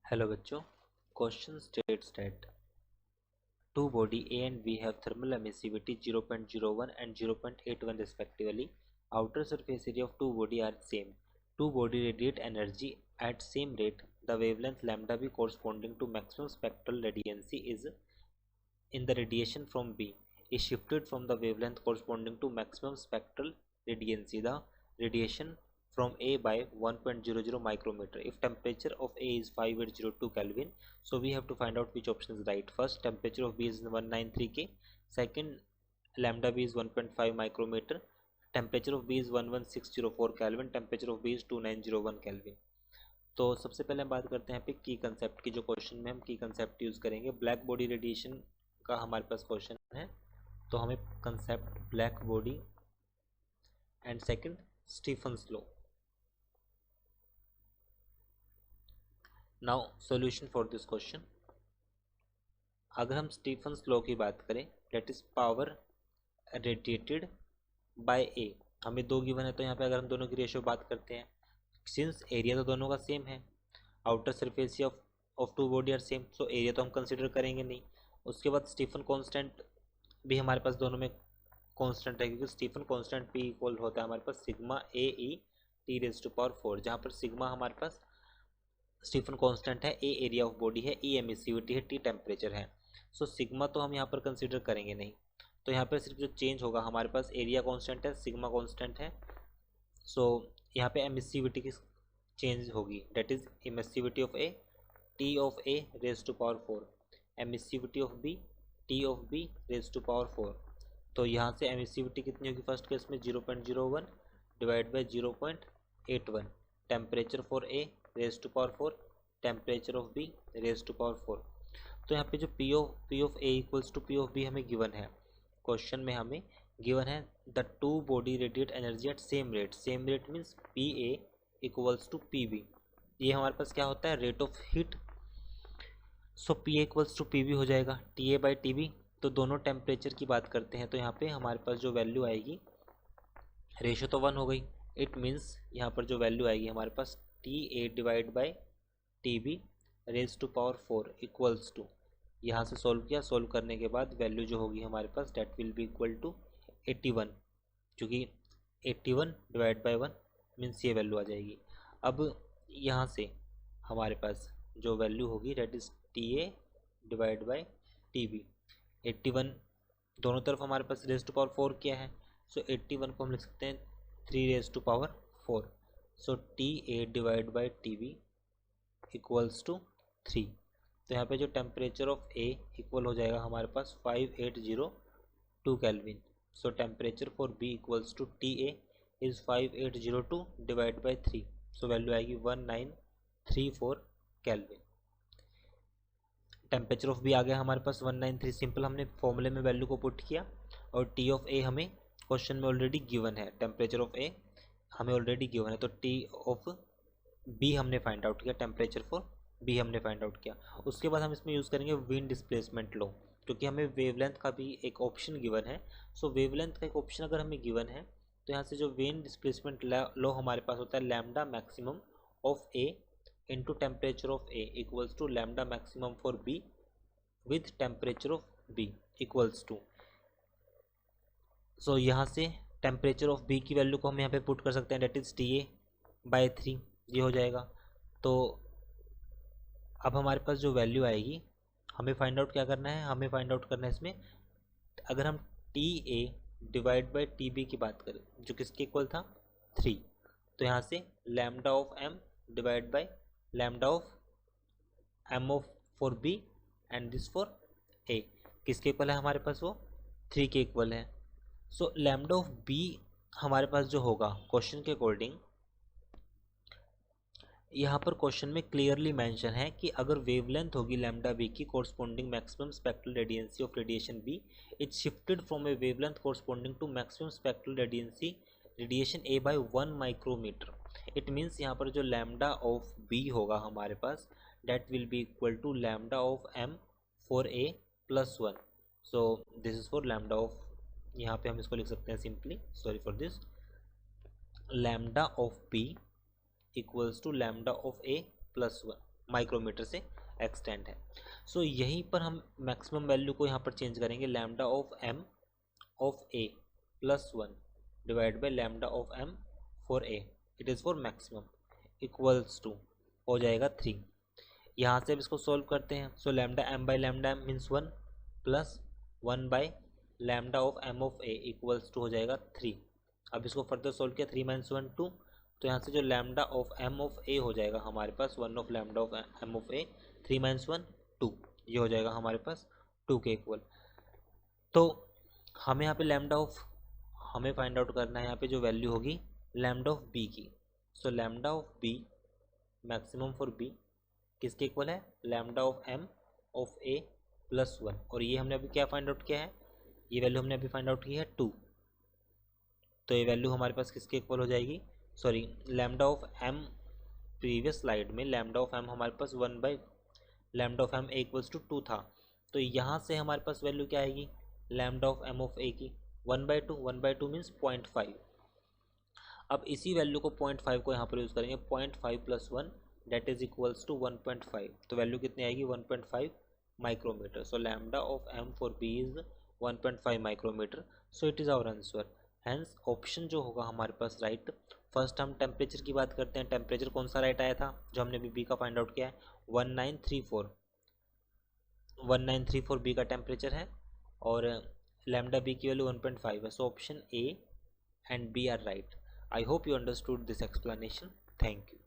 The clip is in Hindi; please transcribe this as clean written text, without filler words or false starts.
हेलो बच्चों, question states that two body A and B have thermal emissivity 0.01 and 0.81 respectively. Outer surface area of two body are same. Two body radiate energy at same rate. The wavelength lambda B corresponding to maximum spectral radiancy is in the radiation from B is shifted from the wavelength corresponding to maximum spectral radiancy, the radiation from A by 1.00 micrometer. If temperature of A is 5802 Kelvin, so we have to find out which option is right. First, temperature of B is 193 K. Second, lambda B is 1.5 micrometer. Temperature of B is 11604 Kelvin. Temperature of B is 2901 Kelvin. तो सबसे पहले हम बात करते हैं यहाँ पे की कंसेप्ट की। जो क्वेश्चन में हम की कंसेप्ट यूज़ करेंगे, ब्लैक बॉडी रेडिएशन का हमारे पास क्वेश्चन है, तो हमें concept black body and second Stefan's law. Now solution for this question. अगर हम स्टीफन्स लॉ की बात करें, that is power radiated by A, हमें दो गिवन है, तो यहाँ पे अगर हम दोनों की रेशियो बात करते हैं, सिंस एरिया तो दोनों का सेम है, outer surface of two body are same, so area तो हम कंसिडर करेंगे नहीं। उसके बाद स्टीफन कांस्टेंट भी हमारे पास दोनों में कांस्टेंट है, क्योंकि स्टीफन कांस्टेंट भी इक्वल होता है हमारे पास sigma A E T raise to power 4, जहाँ पर सिग्मा हमारे पास स्टीफन कांस्टेंट है, ए एरिया ऑफ बॉडी है, ई एमिसिविटी है, टी टेम्परेचर है। सो सिग्मा तो हम यहाँ पर कंसिडर करेंगे नहीं, तो यहाँ पर सिर्फ जो चेंज होगा हमारे पास एरिया कांस्टेंट है, सिग्मा कांस्टेंट है। सो यहाँ पे एमिसिविटी की चेंज होगी, that is emissivity of A T of A raise to power 4, emissivity of B T of B raise to power 4। तो यहाँ से एमिसिविटी कितनी होगी फर्स्ट केस में 0.01 divide by 0.81, temperature for A raise to power 4, temperature of B raise to power 4। तो यहाँ पे जो P of A equals to P of B हमें गिवन है, क्वेश्चन में हमें गिवन है the two body radiate energy at same rate means P A equals to P B. ये हमारे पास क्या होता है, rate of heat. So P A equals to P B हो जाएगा T A by T B. तो दोनों टेम्परेचर की बात करते हैं, तो यहाँ पे हमारे पास जो वैल्यू आएगी, रेशो तो 1 हो गई, इट मीन्स यहाँ पर जो वैल्यू आएगी हमारे पास T A divide by T B raise to power 4 equals to, यहाँ से सॉल्व किया, सॉल्व करने के बाद वैल्यू जो होगी हमारे पास that will be equal to 81, क्योंकि 81 डिवाइड बाई 1 मीन्स ये वैल्यू आ जाएगी। अब यहाँ से हमारे पास जो वैल्यू होगी that is T A divide by T B. 81 दोनों तरफ हमारे पास रेज टू पावर 4 क्या है, सो 81 को हम लिख सकते हैं 3 raise to power 4। So T A divide by T B equals to 3। तो यहाँ पे जो टेम्परेचर ऑफ ए इक्वल हो जाएगा हमारे पास 5802 kelvin. So temperature for B equals to T A is 5802 divide by 3, so value आएगी 1934 केल्विन। टेम्परेचर ऑफ बी आ गया हमारे पास 193, सिंपल हमने फॉर्मूले में वैल्यू को पुट किया, और टी ऑफ ए हमें क्वेश्चन में ऑलरेडी गिवन है, टेम्परेचर ऑफ ए हमें ऑलरेडी गिवन है, तो टी ऑफ बी हमने फाइंड आउट किया, टेम्परेचर फॉर बी हमने फाइंड आउट किया। उसके बाद हम इसमें यूज़ करेंगे विंड डिस्प्लेसमेंट लॉ, क्योंकि हमें वेवलेंथ का भी एक ऑप्शन गिवन है। सो वेवलेंथ का एक ऑप्शन अगर हमें गिवन है, तो यहाँ से जो विंड डिस्प्लेसमेंट लॉ हमारे पास होता है lambda maximum of A into temperature of A equals to lambda maximum for B with temperature of B equals to. So यहाँ से टेम्परेचर ऑफ बी की वैल्यू को हम यहाँ पे पुट कर सकते हैं, that is T A by 3, ये हो जाएगा। तो अब हमारे पास जो वैल्यू आएगी, हमें फाइंड आउट क्या करना है, हमें फाइंड आउट करना है इसमें, अगर हम T A divide by T B की बात करें, जो किसके इक्वल था 3, तो यहाँ से lambda of M divide by lambda of M of for B and this for A, किसके इक्वल है हमारे पास, वो 3 के इक्वल है। सो लैम्डा ऑफ बी हमारे पास जो होगा क्वेश्चन के अकॉर्डिंग, यहाँ पर क्वेश्चन में क्लियरली मेंशन है कि अगर वेवलेंथ होगी लैम्डा बी की corresponding maximum spectral radiancy of radiation B, it's shifted from A wavelength corresponding to maximum spectral radiancy radiation A by 1 micrometer. It means यहाँ पर जो लैम्डा ऑफ बी होगा हमारे पास, that will be equal to lambda of M for A plus 1। So this is for lambda of, यहाँ पे हम इसको लिख सकते हैं simply, sorry for this, lambda of B equals to lambda of A plus 1। Micrometre से एक्सटेंड है। सो यहीं पर हम मैक्सिमम वैल्यू को यहाँ पर चेंज करेंगे, lambda of M of A plus 1 divide by lambda of M for A, it is for maximum, equals to हो जाएगा 3। यहाँ से अब इसको सोल्व करते हैं। So lambda M by lambda M means 1 plus 1 by lambda of M of A equals to हो जाएगा 3। अब इसको फर्दर सोल्व किया, 3 - 1 2, तो यहाँ से जो lambda of M of A हो जाएगा हमारे पास 1 of lambda of M of A, 3 - 1 2, ये हो जाएगा हमारे पास 2 के इक्वल। तो हमें यहाँ पे लैम्डा ऑफ हमें फाइंड आउट करना है यहाँ पे जो वैल्यू होगी लैम्डा ऑफ बी की। So lambda of B maximum for B किसके इक्वल है, lambda of M of A plus 1, और ये हमने अभी क्या फाइंड आउट किया है, ये वैल्यू हमने अभी फाइंड आउट की है 2। तो ये वैल्यू हमारे पास किसके इक्वल हो जाएगी, sorry lambda of M, previous slide में लैम्डा ऑफ एम हमारे पास 1 by lambda of M A equals to 2 था, तो यहाँ से हमारे पास वैल्यू क्या आएगी लैम्डा ऑफ एम ऑफ ए की 1/2, 1/2 मीन्स 0.5। अब इसी वैल्यू को 0.5 को यहाँ पर यूज़ करेंगे, 0.5 + 1 डेट इज इक्वल्स टू 1.5, तो वैल्यू कितनी आएगी 1.5 micrometre. So lambda of M for B is 1.5 micrometre, so it is our answer. Hence option जो होगा हमारे पास राइट। फर्स्ट हम टेम्परेचर की बात करते हैं, टेम्परेचर कौन सा राइट आया था जो हमने अभी बी का फाइंड आउट किया है, 1934 बी का टेम्परेचर है, और लैम्डा बी की वैल्यू 1.5 है। So option A and B are right. I hope you understood this explanation. Thank you.